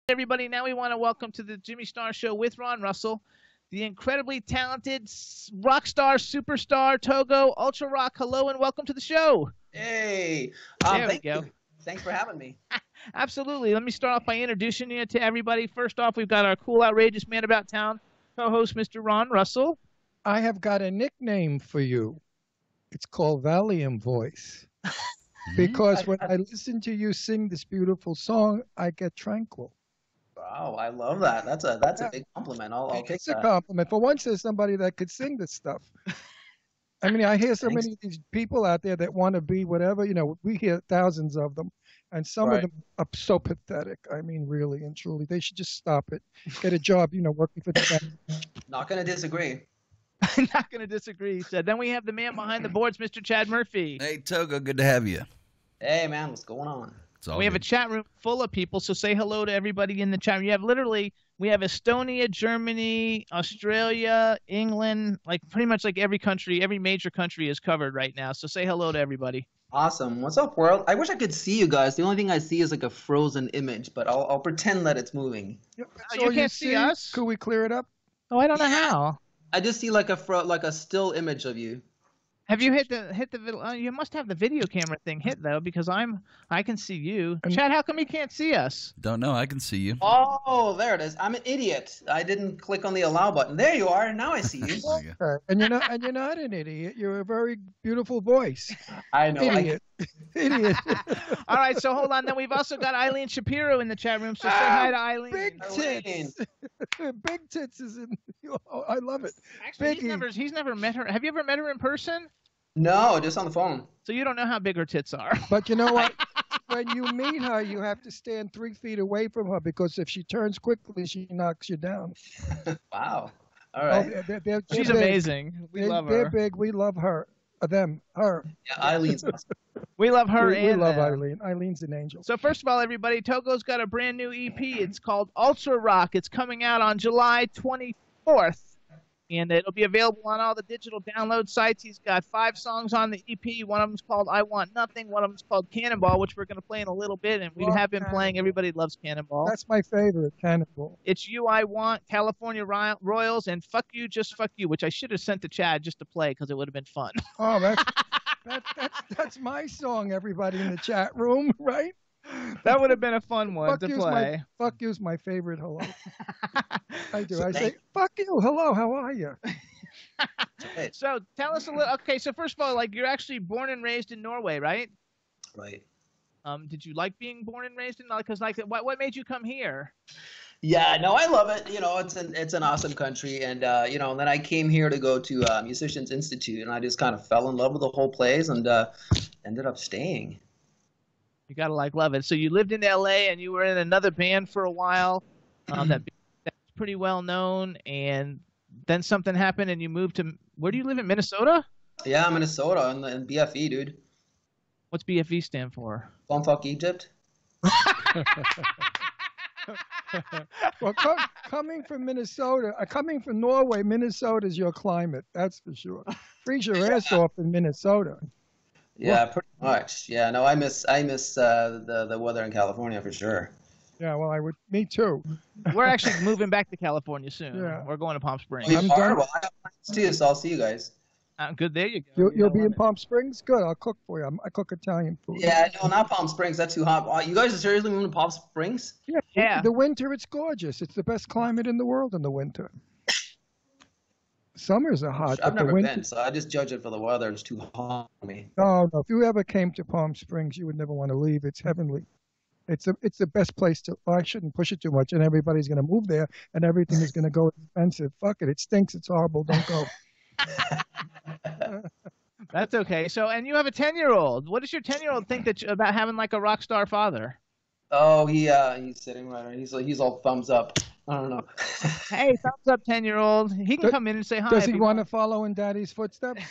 Everybody, now we want to welcome to the Jimmy Star Show with Ron Russell, the incredibly talented rock star, superstar, Toggo Ultrarock. Hello and welcome to the show. Hey, Thank you. Thanks for having me. Absolutely. Let me start off by introducing you to everybody. First off, we've got our cool, outrageous man about town co-host, Mr. Ron Russell. I have got a nickname for you. It's called Valium Voice. Because when I listen to you sing this beautiful song, I get tranquil. Wow, I love that. That's a big compliment. I'll take that. It's a compliment. For once, there's somebody that could sing this stuff. I mean, I hear so many of these people out there that want to be whatever. You know, we hear thousands of them, and some of them are so pathetic. I mean, really and truly, they should just stop it. Get a job, working for the bank. Not going to disagree. Not going to disagree, he said. Then we have the man behind the boards, Mr. Chad Murphy. Hey, Toggo, good to have you. Hey, man, what's going on? We have a chat room full of people, so say hello to everybody in the chat room. We have Estonia, Germany, Australia, England, like pretty much like every country, every major country is covered right now. So say hello to everybody. Awesome. What's up, world? I wish I could see you guys. The only thing I see is like a frozen image, but I'll pretend that it's moving. So you can't see us? Could we clear it up? Oh, I don't know how. I just see like a still image of you. Have you hit the video? You must have the video camera thing hit though, because I can see you. Chad, how come you can't see us? Don't know. I can see you. Oh, there it is. I'm an idiot. I didn't click on the allow button. There you are. Now I see you. Okay. And you're not an idiot. You're a very beautiful voice. I know. Idiot. Idiot. All right. So hold on. Then we've also got Eileen Shapiro in the chat room. So say hi to Eileen. Big tits. Big tits is in. Oh, I love it. Actually, he's never met her. Have you ever met her in person? No, just on the phone. So you don't know how big her tits are. But you know what? When you meet her, you have to stand 3 feet away from her because if she turns quickly, she knocks you down. Wow. All right. Oh, she's amazing. We love her. They're big. We love her. Her. Yeah, Eileen's awesome. We love her. We love Eileen. Eileen's an angel. So first of all, everybody, Toggo's got a brand new EP. It's called Ultrarock. It's coming out on July 24th. And it'll be available on all the digital download sites. He's got 5 songs on the EP. One of them's called I Want Nothing. One of them's called Cannonball, which we're going to play in a little bit. And we have been playing. Everybody loves Cannonball. That's my favorite, Cannonball. It's You I Want, California Royals, and Fuck You, Just Fuck You, which I should have sent to Chad just to play because it would have been fun. Oh, that's my song, everybody in the chat room, right? That would have been a fun one to play. Fuck you's my favorite hello. I do. I say, fuck you, hello, how are you? So tell us a little. Okay, so first of all, like you're actually born and raised in Norway, right? Right. Did you like being born and raised in? Because what made you come here? Yeah, no, I love it. It's an awesome country, and and then I came here to go to Musicians Institute, and I just kind of fell in love with the whole place, and ended up staying. You gotta love it. So you lived in L.A. and you were in another band for a while, that's pretty well known, and then something happened and you moved to. Where do you live in Minnesota? Yeah, Minnesota in BFE, dude. What's BFE stand for? Bumfuck Egypt. Well, coming from Minnesota, coming from Norway, Minnesota is your climate. That's for sure. Freeze your ass off in Minnesota. Yeah, pretty much. Yeah, no, I miss the weather in California for sure. Yeah, well, me too. We're actually moving back to California soon. Yeah. We're going to Palm Springs. I'm done. Well, I have plans too, so I'll see you guys. Good, there you go. You'll be in Palm Springs? Good, I'll cook for you. I cook Italian food. Yeah, no, not Palm Springs. That's too hot. You guys are seriously moving to Palm Springs? Yeah. The winter, it's gorgeous. It's the best climate in the world in the winter. Summers are hot. I've never been, so I just judge it for the weather. It's too hot for me. No. If you ever came to Palm Springs, you would never want to leave. It's heavenly. It's the best place to. Well, I shouldn't push it too much, and everybody's going to move there, and everything is going to go expensive. Fuck it. It stinks. It's horrible. Don't go. That's okay. So, and you have a 10-year-old. What does your 10-year-old think about having like a rock star father? Oh, he's sitting right there. He's all thumbs up. I don't know. Hey, thumbs up, 10-year-old. He can come in and say hi. Does he want to follow in Daddy's footsteps?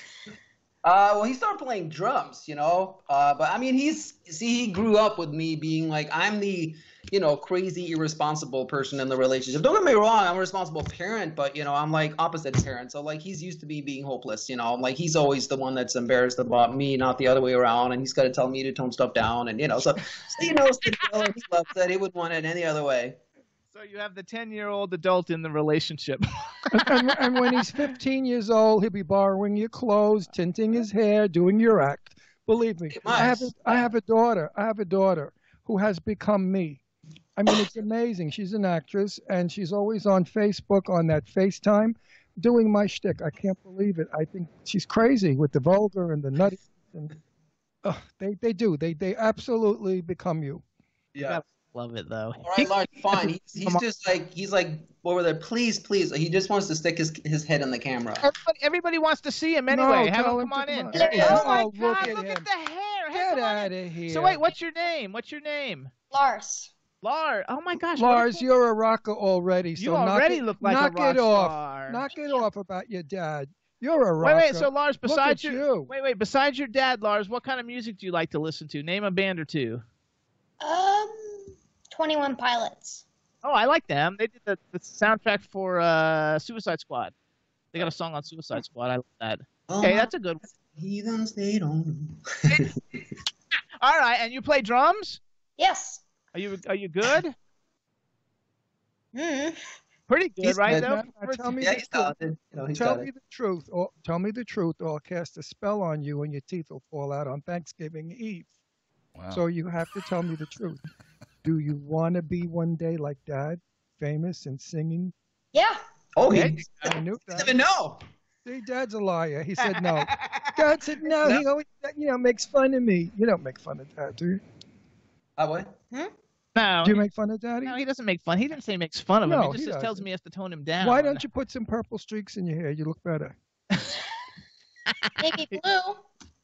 Well, he started playing drums, But I mean, he grew up with me being like, I'm the crazy, irresponsible person in the relationship. Don't get me wrong, I'm a responsible parent, but, I'm like opposite parent. So like he's used to me being hopeless, like he's always the one that's embarrassed about me, not the other way around. And he's got to tell me to tone stuff down. And, so he knows the deal and he loves that. He wouldn't want it any other way. So you have the 10-year-old adult in the relationship. and when he's 15 years old, he'll be borrowing your clothes, tinting his hair, doing your act. Believe me, I have a daughter who has become me. I mean, it's amazing. She's an actress, and she's always on Facebook on that FaceTime doing my shtick. I can't believe it. I think she's crazy with the vulgar and the nutty. And, they do. They absolutely become you. Yeah. Love it, though. All right, Lars, fine. He's just like, over there, please. He just wants to stick his head in the camera. Everybody wants to see him anyway. No, Have him come on in. Oh, my God, look at the hair. Get out of here. So, wait, what's your name? Lars. Lars. Oh, my gosh. Lars, you're a rocker already. So you already look like a rock star. Knock it off about your dad. You're a rocker. Wait, so Lars, besides besides your dad, Lars, what kind of music do you like to listen to? Name a band or two. 21 Pilots. Oh, I like them. They did the soundtrack for Suicide Squad. They got a song on Suicide Squad. I like that. Okay, that's a good one. Heathens, they don't. All right, and you play drums? Yes. Are you good? Mm. Pretty good, He's right? good. Though. Tell me the truth, or I'll cast a spell on you, and your teeth will fall out on Thanksgiving Eve. Wow. So you have to tell me the truth. Do you want to be one day like Dad, famous and singing? Yeah. Oh, I knew that. No. See, Dad's a liar. He said no. Dad said no. He always, makes fun of me. You don't make fun of Dad, do you? What? No. Do you make fun of Daddy? No, he doesn't make fun. He didn't say he makes fun of him. No, He just tells me he has to tone him down. Why don't you put some purple streaks in your hair? You look better. Maybe blue.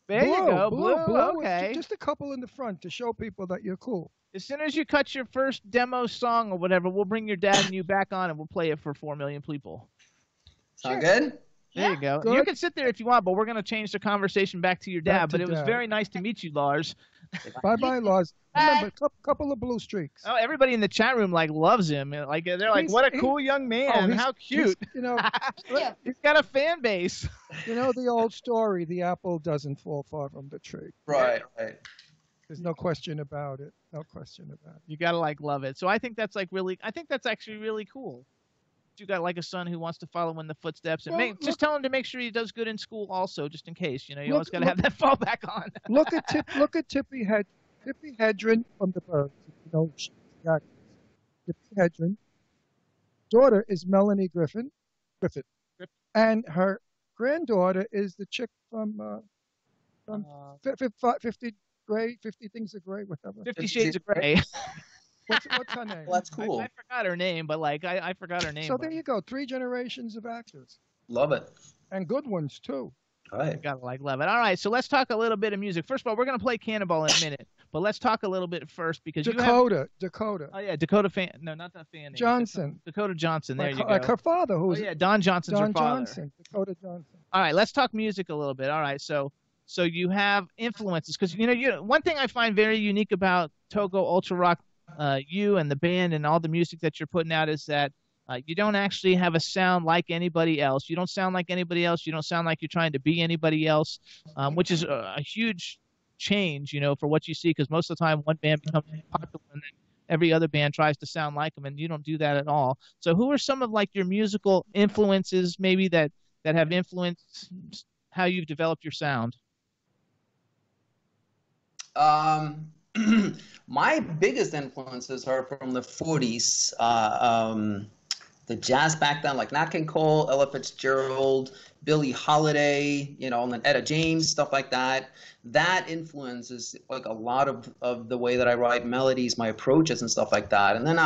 There you go. Blue. Okay. Just a couple in the front to show people that you're cool. As soon as you cut your first demo song or whatever, we'll bring your dad and you back on and we'll play it for 4 million people. Sound good? There you go. Good. You can sit there if you want, but we're going to change the conversation back to your dad. Back to But it was Dad. very nice to meet you, Lars. Bye-bye, Lars. Remember, couple of blue streaks. Oh, everybody in the chat room loves him. They're like, what a cool young man. How cute. He's got a fan base. You know the old story, the apple doesn't fall far from the tree. Right. There's no question about it. You got to love it. So I think that's actually really cool. You got a son who wants to follow in the footsteps and just tell him to make sure he does good in school also, just in case. You always got to have that fall back on. Look at Tippy Hedren from the Birds. Tippy Hedren. Daughter is Melanie Griffith. And her granddaughter is the chick from 50 Things of Grey, whatever. 50 Shades of Grey. What's her name? Well, that's cool. I forgot her name, but I forgot her name. So there you go. 3 generations of actors. Love it. And good ones, too. All right. Gotta love it. All right, so let's talk a little bit of music. First of all, we're going to play Cannonball in a minute, but let's talk a little bit first because Dakota. Oh, yeah, Dakota Fan. No, not that fan name. Johnson. Dakota Johnson. There you go. Like her father. Don Johnson's her father. Dakota Johnson. All right, let's talk music a little bit. All right, so you have influences because, one thing I find very unique about Toggo Ultrarock, you and the band and all the music that you're putting out is that you don't actually have a sound like anybody else. You don't sound like anybody else. You don't sound like you're trying to be anybody else, which is a huge change, for what you see, because most of the time one band becomes popular and then every other band tries to sound like them, and you don't do that at all. So who are some of your musical influences maybe that have influenced how you've developed your sound? My biggest influences are from the 40s. The jazz back then, like Nat King Cole, Ella Fitzgerald, Billie Holiday, and then Etta James, stuff like that. That influences a lot of the way that I write melodies, my approaches and stuff like that. And then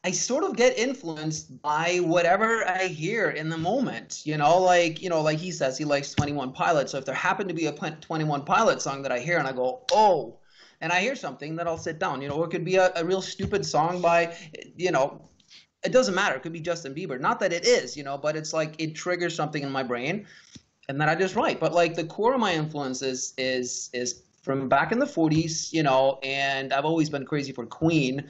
I sort of get influenced by whatever I hear in the moment, like he says, he likes 21 Pilots. So if there happened to be a 21 Pilots song that I hear and I go, oh, and I hear something, that I'll sit down, or it could be a real stupid song by, it doesn't matter. It could be Justin Bieber. Not that it is, but it's it triggers something in my brain and then I just write. But the core of my influences is from back in the 40s, you know, and I've always been crazy for Queen.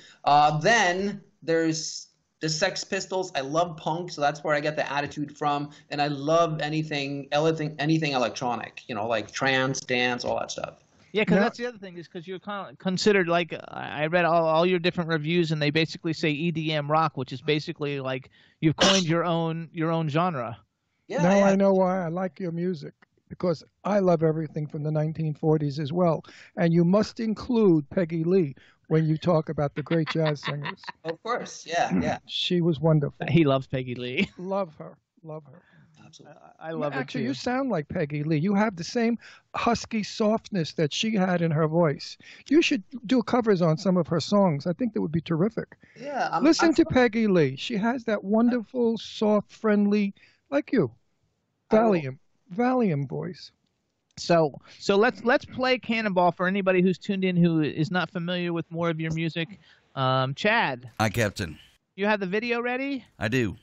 Then there's the Sex Pistols. I love punk, so that's where I get the attitude from. And I love anything electronic, you know, like trance, dance, all that stuff. Yeah, because that's the other thing, is because you're kind of considered, like, I read all your different reviews, and they basically say EDM rock, which is basically like you've coined your own genre. Yeah, now I know why I like your music, because I love everything from the 1940s as well. And you must include Peggy Lee when you talk about the great jazz singers. Of course, yeah. She was wonderful. He loves Peggy Lee. Love her. Absolutely. I love her Actually, too. you sound like Peggy Lee. You have the same husky softness that she had in her voice. You should do covers on some of her songs. I think that would be terrific. Yeah. Listen to Peggy Lee. She has that wonderful, soft, friendly, like you, Valium voice. So let's play Cannonball for anybody who's tuned in who is not familiar with more of your music. Chad. Hi, Captain. You have the video ready? I do.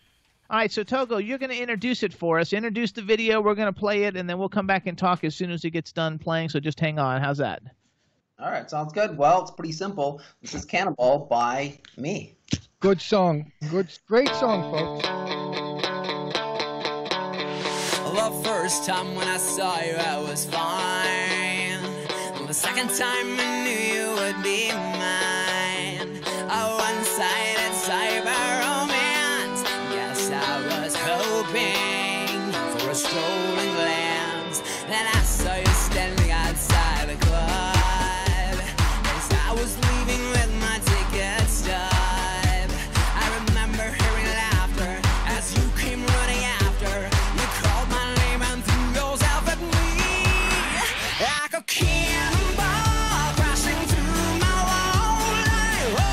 All right, so Toggo, you're going to introduce it for us. Introduce the video. We're going to play it, and then we'll come back and talk as soon as it gets done playing, so just hang on. How's that? All right, sounds good. Well, it's pretty simple. This is Cannonball by me. Good song. Great song, folks. The first time when I saw you, I was fine. The second time I knew you would be mine. A one-sided cyber romance. Yes, I was hoping for a strolling glance. Then I saw you standing outside the club as I was leaving with my ticket stub. I remember hearing laughter as you came running after. You called my name and threw yourself at me like a cannonball crashing through my wall. Oh,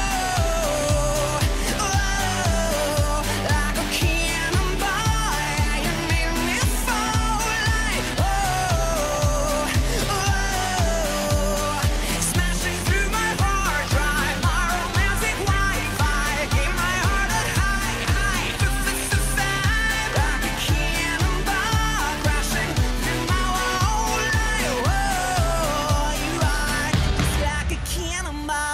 oh, like a cannonball, yeah, you made me fall. Oh, oh, smashing through my hard drive, my romantic Wi-Fi, gave my heart a high, like a cannonball crashing through my wall. Oh, you are just like a cannonball.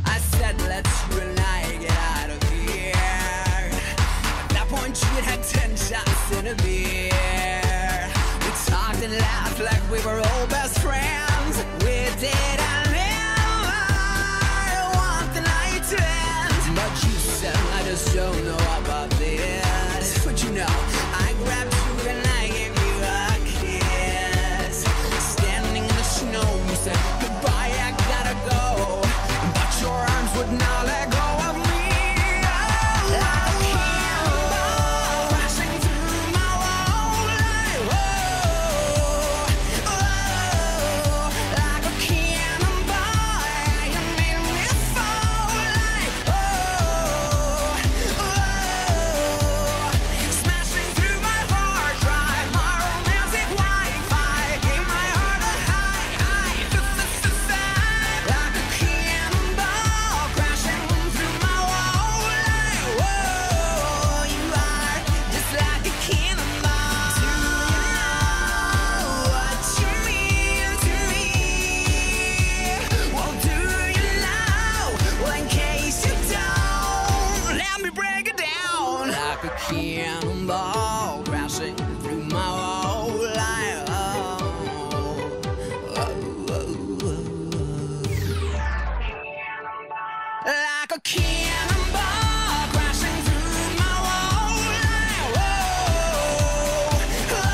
I said, let's you and I get out of here. At that point, you had 10 shots in a beer. We talked and laughed like we were old best friends. We did and never want the night to end. But you said, I just don't know about this. But you know, I grabbed you and I gave you a kiss. Standing in the snow, you said, goodbye, I gotta go. But your arms would not let go of me. Like a cannonball crashing through my wall. Oh, oh, like a cannonball, yeah, you made me fall. Oh, oh, smashing through my hard drive, my romantic Wi-Fi, gave my heart a high, like a cannonball crashing through my wall. Oh, you are just like a cannonball. Do you know what you mean to me? Well, do you know? Well, in case you don't, let me break it down. Like a cannonball crashing through my wall. Like a cannonball crashing through my wall. Oh,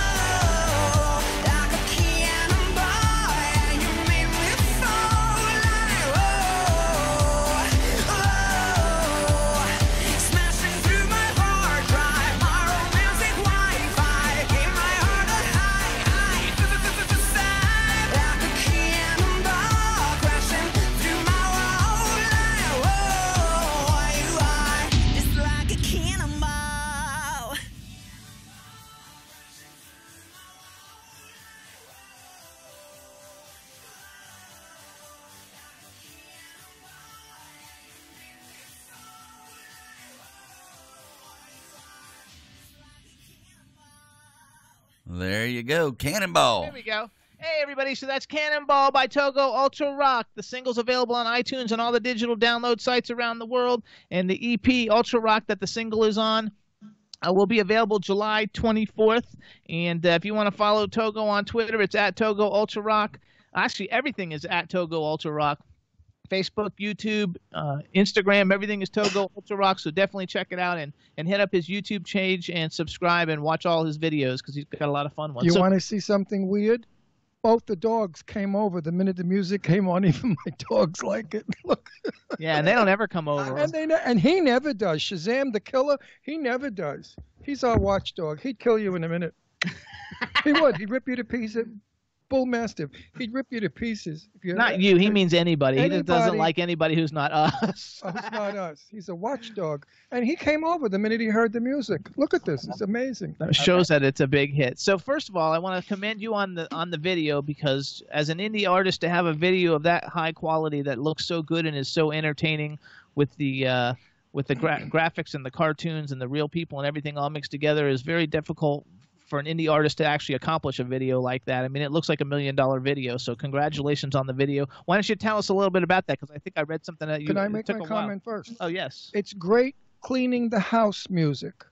like a cannonball, yeah, you made me fall. Oh, smashing through my hard drive, my romantic Wi-Fi, gave my heart a high, like a cannonball crashing through my wall. Oh, There you go. Cannonball. There we go. Hey, everybody. So that's Cannonball by Toggo Ultrarock. The single's available on iTunes and all the digital download sites around the world. And the EP, Ultrarock, that the single is on, will be available July 24th. And if you want to follow Toggo on Twitter, it's at Toggo Ultrarock. Actually, everything is at Toggo Ultrarock. Facebook, YouTube, Instagram, everything is Toggo Ultrarock, so definitely check it out and hit up his YouTube page and subscribe and watch all his videos because he's got a lot of fun ones. You want to see something weird? Both the dogs came over the minute the music came on. Even my dogs like it. Look. Yeah, and they don't ever come over. And he never does. Shazam the killer, he never does. He's our watchdog. He'd kill you in a minute. He would. He'd rip you to pieces. Bull Mastiff. He'd rip you to pieces. Not you. He means anybody. He doesn't like anybody who's not us. Who's not us. He's a watchdog. And he came over the minute he heard the music. Look at this. It's amazing. That shows that it's a big hit. So first of all, I want to commend you on the video because as an indie artist to have a video of that high quality that looks so good and is so entertaining with the graphics and the cartoons and the real people and everything all mixed together is very difficult for an indie artist to actually accomplish a video like that. I mean, it looks like $1 million video, so congratulations on the video. Why don't you tell us a little bit about that? Because I think I read something that you... Can I make my comment first? Oh, yes. It's great cleaning the house music.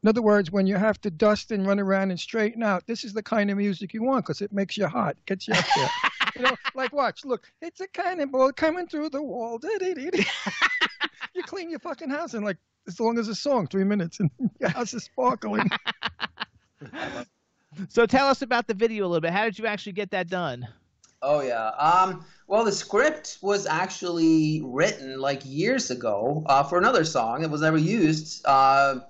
In other words, when you have to dust and run around and straighten out, this is the kind of music you want because it makes you hot, gets you up there. You know, like watch, look, it's a cannonball coming through the wall. You clean your fucking house in like as long as a song, 3 minutes, and your house is sparkling. So tell us about the video a little bit. How did you actually get that done? Oh, yeah. Well, the script was actually written like years ago for another song. It was never used. And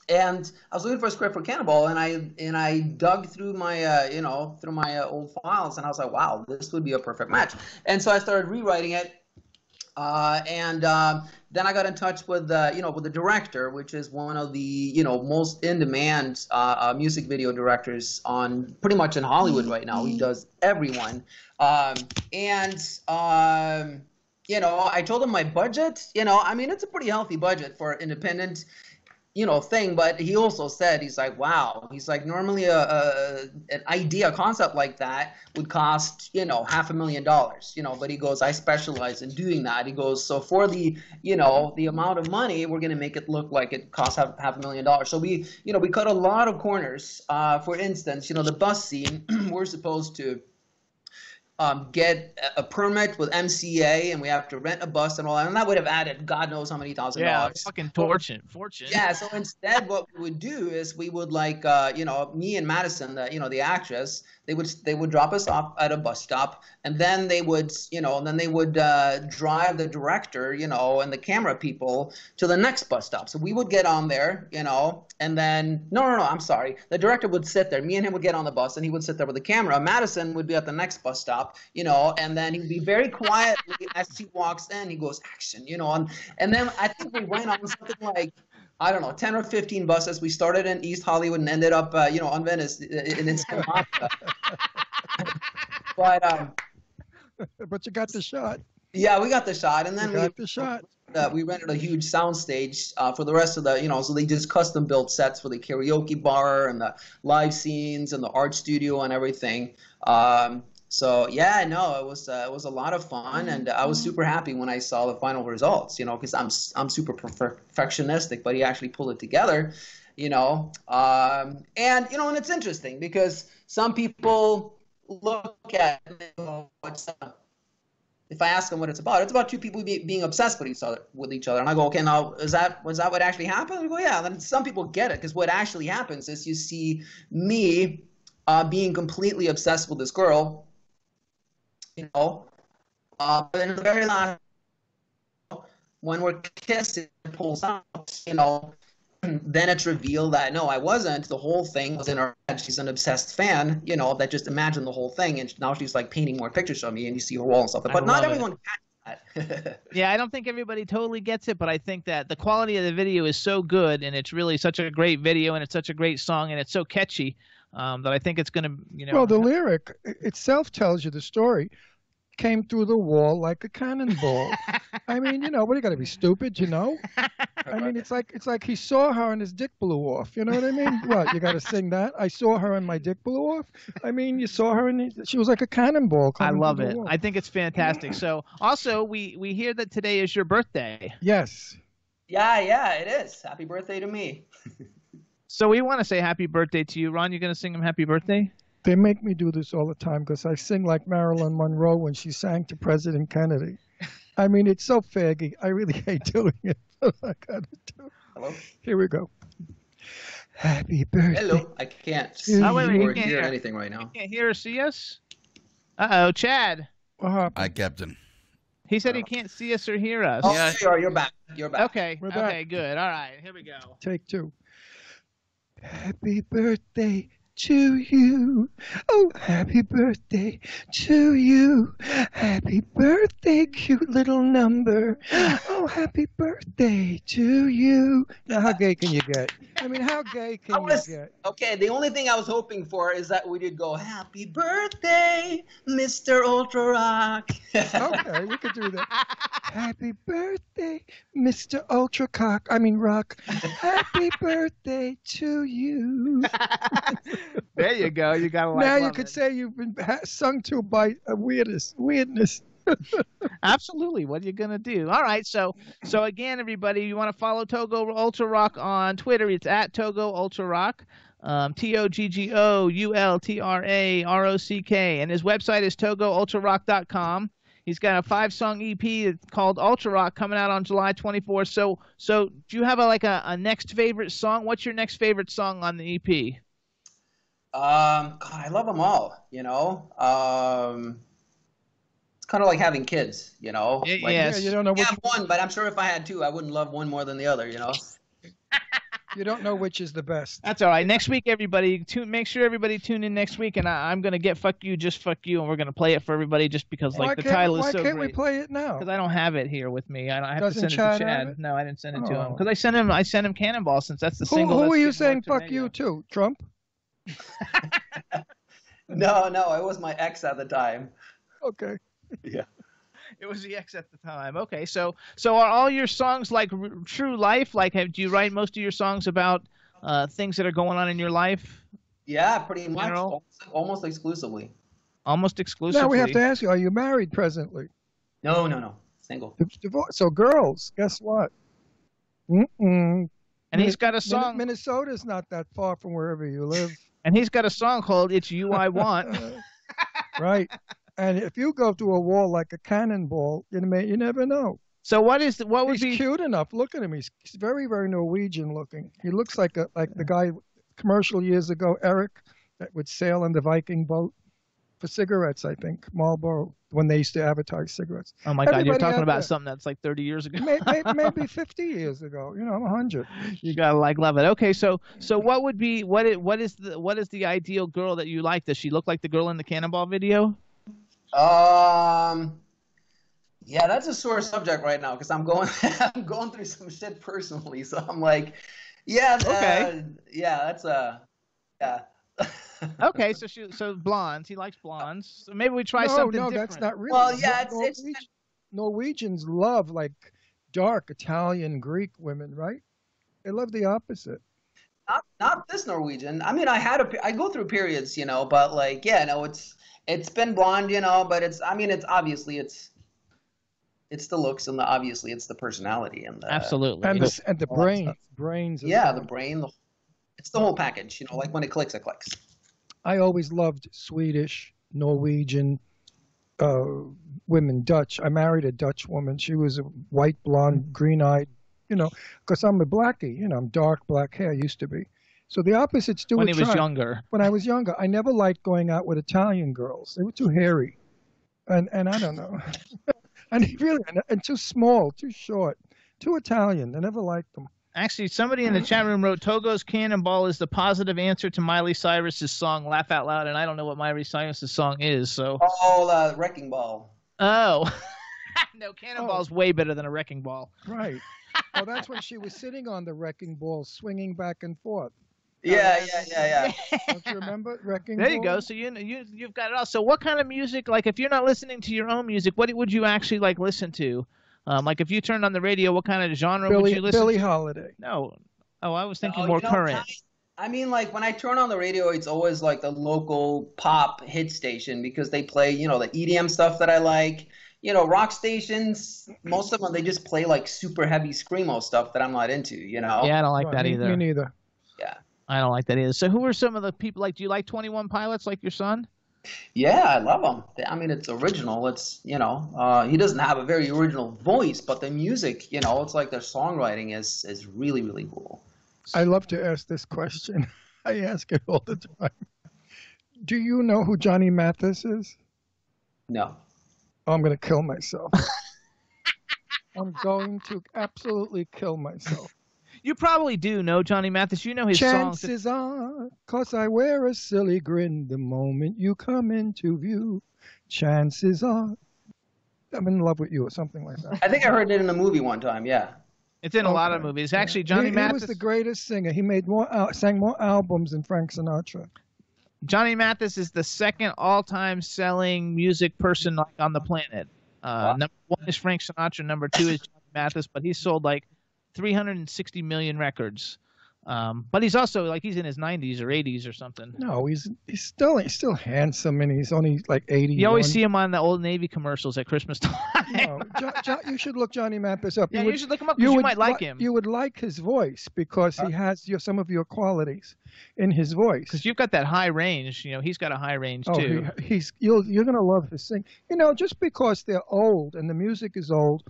I was looking for a script for Cannonball, and I dug through my old files, and I was like, wow, this would be a perfect match. And so I started rewriting it. Then I got in touch with the director, which is one of the most in-demand music video directors on pretty much in Hollywood right now. He does everyone, I told him my budget. I mean, it's a pretty healthy budget for independent thing, but he also said, he's like, wow, he's like, normally an idea, a concept like that would cost, $500,000, but he goes, I specialize in doing that. He goes, so for the amount of money, we're going to make it look like it costs $500,000. So we cut a lot of corners. For instance, the bus scene, we're supposed to get a permit with MCA, and we have to rent a bus and all that, and that would have added God knows how many $1,000. Yeah, fucking fortune. Yeah, so instead what we would do is we would me and Madison, the actress, they would drop us off at a bus stop, and then they would drive the director, and the camera people to the next bus stop. So we would get on there, and then no, I'm sorry. The director would sit there. Me and him would get on the bus, and he would sit there with the camera. Madison would be at the next bus stop, and then he'd be very quietly as he walks in, he goes, action, and then I think we went on something like, I don't know, 10 or 15 buses. We started in East Hollywood and ended up, on Venice in Santa Monica. But you got the shot. Yeah, we got the shot, and then we rented a huge sound stage for the rest of the, so they just custom built sets for the karaoke bar and the live scenes and the art studio and everything. So yeah, no, it was a lot of fun, and I was super happy when I saw the final results, because I'm super perfectionistic, but he actually pulled it together, and it's interesting because some people look at it and go, if I ask them what it's about two people being obsessed with each other. And I go, okay, now was that what actually happened? And I go, yeah. And then some people get it, because what actually happens is you see me being completely obsessed with this girl, but in the very last, when we're kissing, it pulls out, then it's revealed that no, I wasn't. The whole thing was in her head. She's an obsessed fan, that just imagined the whole thing, and now she's like painting more pictures of me, and you see her wall and stuff. But not everyone catches that. Yeah, I don't think everybody totally gets it, but I think that the quality of the video is so good, and it's really such a great video, and it's such a great song, and it's so catchy that I think it's going to, Well, the lyric itself tells you the story. came through the wall like a cannonball. I mean, you know, what, you got to be stupid, you know? I mean, it's like he saw her and his dick blew off. You know what I mean? What, you got to sing that? I saw her and my dick blew off? I mean, you saw her and she was like a cannonball. I love through the it. wall. I think it's fantastic. So, also, we hear that today is your birthday. Yes. Yeah, it is. Happy birthday to me. So we want to say happy birthday to you. Ron, you going to sing him happy birthday? They make me do this all the time because I sing like Marilyn Monroe when she sang to President Kennedy. I mean, it's so faggy. I really hate doing it. But I got to do it. Hello? Here we go. Happy birthday. Hello. I can't see Oh, wait, or you can't hear hear. anything right now. You can't hear or see us? Uh-oh, Chad. What happened? Hi, Captain. He said he can't see us or hear us. Oh, Yeah. there you are. You're back. You're back. Okay, We're okay, back. good. All right, here we go. Take two. Happy birthday to you. Oh, happy birthday to you. Happy birthday, cute little number. Oh, happy birthday to you. Now, how gay can you get? I mean, how gay can you get? Okay, the only thing I was hoping for is that we did go, happy birthday, Mr. Ultrarock. Okay, we could do that. Happy birthday, Mr. Ultracock. I mean, Rock. Happy birthday to you. There you go. You got to like Now you love could it. say you've been sung to by a weirdness. Absolutely. What are you going to do? All right. So again, everybody, you want to follow Toggo Ultrarock on Twitter. It's at Toggo Ultrarock. TOGGOULTRAROCK. And his website is ToggoUltrarock.com. He's got a 5-song EP called Ultrarock coming out on July 24th. So do you have a next favorite song? What's your next favorite song on the EP? God, I love them all, you know. It's kind of like having kids, you know. Like, Yes. Yeah, you don't know I which have one, but I'm sure if I had two, I wouldn't love one more than the other, you know. you don't know which is the best. That's all right. Next week, everybody, make sure everybody tune in next week, and I'm going to get Fuck You, Just Fuck You, and we're going to play it for everybody just because the title is so great. Why can't we play it now? Because I don't have it here with me. I have Doesn't to send it Chad to have Chad. it? No, I didn't send it to him. Oh. Because I sent him Cannonball since that's the single. Who that's are you getting saying worked to fuck radio. you to? Trump? No, it was my ex at the time. Okay. Yeah. It was the ex at the time. Okay, so are all your songs like true life? Like, do you write most of your songs about things that are going on in your life? Yeah, pretty much. General? Almost exclusively. Almost exclusively. Now we have to ask you, are you married presently? No. Single. Divorced. So girls, guess what? Mm-mm. And he's got a song. Minnesota's not that far from wherever you live. And he's got a song called "It's You I Want." Right. And if you go through a wall like a cannonball, you never know. So what would He's be cute enough. Look at him. He's very, very Norwegian looking. He looks like the guy commercial years ago, Eric, that would sail on the Viking boat for cigarettes, I think, Marlboro, when they used to advertise cigarettes. Oh my God, you're Everybody talking out about there. something that's like 30 years ago. Maybe 50 years ago. You know, I'm 100. You gotta love it. Okay, so what would be what is the ideal girl that you like? Does she look like the girl in the Cannonball video? Yeah, that's a sore subject right now because I'm going through some shit personally. So I'm like, yeah, Okay. That's yeah. Okay, so blondes. He likes blondes. So maybe we try something No, different. that's not really. Well, yeah, it's Norwegians love like dark Italian, Greek women, right? They love the opposite. Not this Norwegian. I mean, I go through periods, you know, but like, yeah, no, it's been blonde, you know, but it's obviously it's the looks and obviously it's the personality and the Absolutely. And the all that stuff. brains. as Yeah, well. the brain, it's the whole package, you know, like when it clicks, it clicks. I always loved Swedish, Norwegian women, Dutch. I married a Dutch woman. She was a white, blonde, green-eyed, you know, because I'm a blackie. You know, I'm dark black hair, used to be. So the opposites do when he was attract. younger. When I was younger, I never liked going out with Italian girls. They were too hairy. And I don't know. and too small, too short, too Italian. I never liked them. Actually, somebody in the chat room wrote, Togo's Cannonball is the positive answer to Miley Cyrus's song Laugh Out Loud, and I don't know what Miley Cyrus's song is, so... Oh, Wrecking Ball. Oh. No, Cannonball's way better than a Wrecking Ball. Right. Well, that's when she was sitting on the wrecking ball, swinging back and forth. Yeah. Don't you remember Wrecking There you Ball? go. So you've got it all. So what kind of music? Like, if you're not listening to your own music, what would you actually like listen to? Like, if you turned on the radio, what kind of genre would you listen Billie to? Holiday. No. Oh, I was thinking No, more current. I mean, like when I turn on the radio, it's always like the local pop hit station because they play, the EDM stuff that I like. Rock stations, most of them, they just play like super heavy screamo stuff that I'm not into, Yeah, I don't like that either. Me neither. Yeah. I don't like that either. So who are some of the people, like, do you like 21 Pilots like your son? Yeah, I love him. I mean, it's original. It's, he doesn't have a very original voice, but the music, it's like their songwriting is really, really cool. I love to ask this question. I ask it all the time. Do you know who Johnny Mathis is? No. Oh, I'm going to kill myself. I'm going to absolutely kill myself. You probably do know Johnny Mathis. You know his songs. Chances are, 'cause I wear a silly grin the moment you come into view. Chances are, I'm in love with you or something like that. I think I heard it in a movie one time, yeah. It's in a lot of movies. Actually, Johnny Mathis. He was the greatest singer. He made sang more albums than Frank Sinatra. Johnny Mathis is the second all-time selling music person on the planet. Number one is Frank Sinatra. Number two is Johnny Mathis, but he sold like 360 million records. But he's also like he's in his 90s or 80s or something. No, he's still handsome, and he's only like 80. You always see him on the old Navy commercials at Christmas time. No, you should look Johnny Mathis up. Yeah, you should look him up because you might like him. You would like his voice because he has some of your qualities in his voice. Because you've got that high range. He's got a high range too. You're gonna love his sing. Just because they're old and the music is old,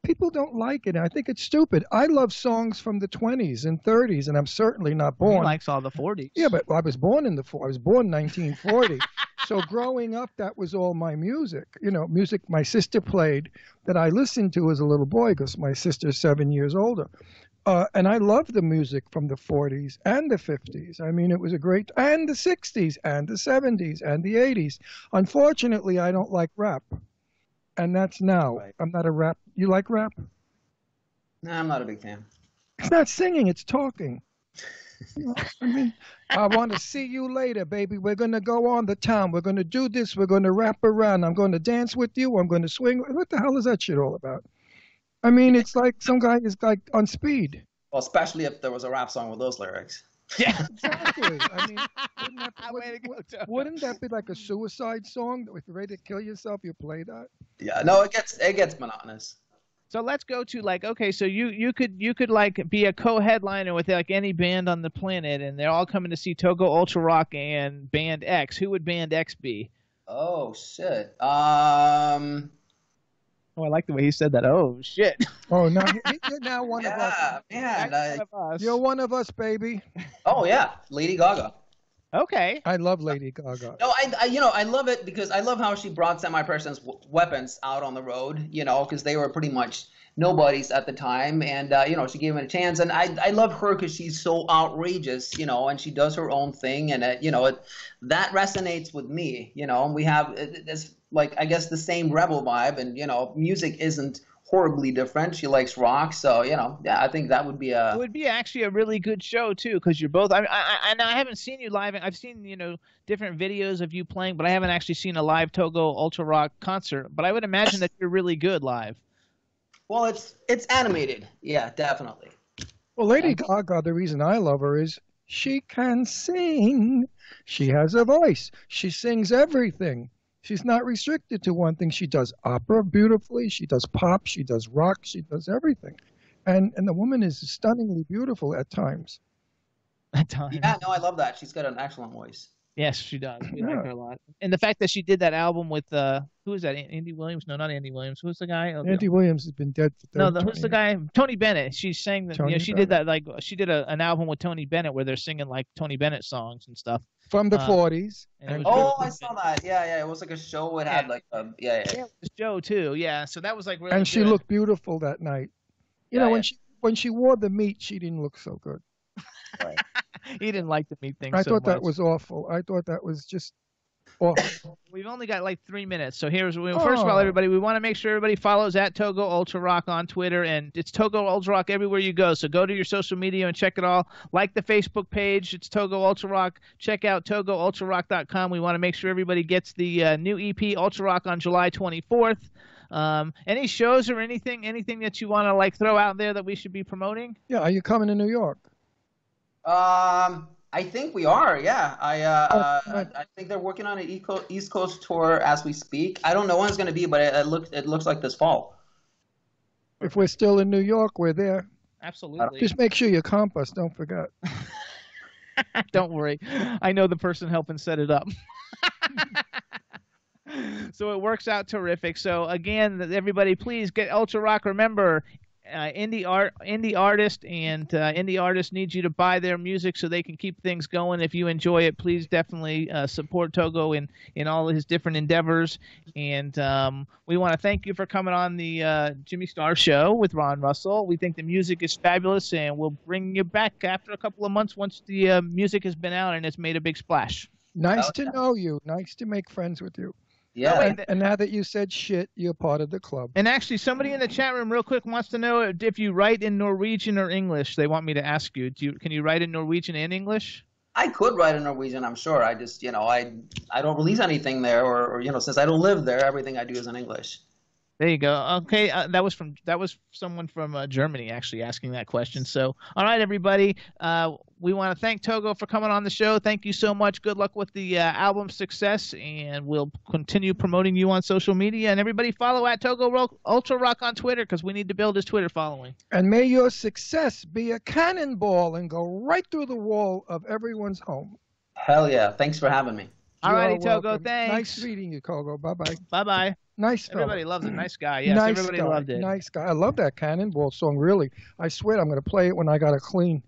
people don't like it. And I think it's stupid. I love songs from the 20s and 30s, and I'm certainly not born. He likes all the 40s. Yeah, but I was born in I was born 1940. So growing up, that was all my music. Music my sister played that I listened to as a little boy because my sister's 7 years older. And I love the music from the 40s and the 50s. I mean, it was and the 60s and the 70s and the 80s. Unfortunately, I don't like rap. And that's now. Right. I'm not a rap. You like rap? No, I'm not a big fan. It's not singing, it's talking. I want to see you later, baby. We're going to go on the town. We're going to do this. We're going to wrap around. I'm going to dance with you. I'm going to swing. What the hell is that shit all about? I mean, it's like some guy is like on speed. Well, especially if there was a rap song with those lyrics. Yeah, exactly. I mean, wouldn't that be like a suicide song? If you're ready to kill yourself, you play that? Yeah, no, it gets monotonous. So let's go to so you could like be a co-headliner with like any band on the planet, and they're all coming to see Toggo Ultrarock and Band X. Who would Band X be? Oh shit. Oh, I like the way he said that. Oh shit. Oh no, you're now one of us. Man, you're one of us, baby. Oh yeah, Lady Gaga. Okay. I love Lady Gaga. No, I love it because I love how she brought semi-personal weapons out on the road, because they were pretty much nobodies at the time, and she gave them a chance, and I love her because she's so outrageous, and she does her own thing, and that resonates with me, and we have this like I guess the same rebel vibe, and music isn't horribly different. She likes rock, so yeah, I think that would be It would be actually a really good show too, because you're both. I haven't seen you live. I've seen different videos of you playing, but I haven't actually seen a live Toggo Ultrarock concert. But I would imagine that you're really good live. Well, it's animated, yeah, definitely. Well, Lady Gaga, the reason I love her is she can sing. She has a voice. She sings everything. She's not restricted to one thing. She does opera beautifully. She does pop. She does rock. She does everything. And the woman is stunningly beautiful at times. At times. Yeah, no, I love that. She's got an excellent voice. Yes, she does. We like her a lot. And the fact that she did that album with who is that? Andy Williams? No, not Andy Williams. Who's the guy? Andy Williams has been dead for 30 who's the guy? Tony Bennett. She sang that. She did that she did an album with Tony Bennett where they're singing like Tony Bennett songs and stuff from the 40s. I saw that. Yeah, it was like a show. It had like yeah, it was a show too. Yeah, so that was like really. And she looked beautiful that night. When she wore the meat, she didn't look so good. Right. He didn't like the meat thing. I thought that was awful. I thought that was just. Or We've only got like 3 minutes. So first of all, everybody, we want to make sure everybody follows at Toggo Ultrarock on Twitter, and it's Toggo Ultrarock everywhere you go. So go to your social media and check it all. Like the Facebook page, it's Toggo Ultrarock. Check out ToggoUltrarock.com. We want to make sure everybody gets the new EP Ultrarock on July 24th. Any shows or anything that you want to like throw out there that we should be promoting? Yeah, are you coming to New York? I think we are. Yeah, I think they're working on an East Coast tour as we speak. I don't know when it's going to be, but it looks like this fall. If we're still in New York, we're there. Absolutely. Just make sure you comp us. Don't forget. Don't worry. I know the person helping set it up. So it works out terrific. So again, everybody, please get Ultrarock. Remember, indie artist and indie artists need you to buy their music so they can keep things going. If you enjoy it, please definitely support Toggo in all of his different endeavors. And we want to thank you for coming on the Jimmy Star Show with Ron Russell. We think the music is fabulous, and we'll bring you back after a couple of months once the music has been out and it's made a big splash. Nice to know you. Nice to make friends with you. Yeah. And now that you said shit, you're part of the club. And actually, somebody in the chat room real quick wants to know if you write in Norwegian or English. They want me to ask you. Can you write in Norwegian and English? I could write in Norwegian, I'm sure. I just, I don't release anything there, or since I don't live there, everything I do is in English. There you go. Okay, that was someone from Germany actually asking that question. So, all right, everybody, we want to thank Toggo for coming on the show. Thank you so much. Good luck with the album success, and we'll continue promoting you on social media. And everybody, follow at Toggo Ultrarock on Twitter because we need to build his Twitter following. And may your success be a cannonball and go right through the wall of everyone's home. Hell yeah! Thanks for having me. All righty, Toggo. Welcome. Thanks. Nice meeting you, Toggo. Bye bye. Bye bye. Nice fella. Everybody loves it. Nice guy. Yes, nice everybody guy. loved it. Nice guy. I love that Cannonball song. Really, I swear I'm going to play it when I got to clean.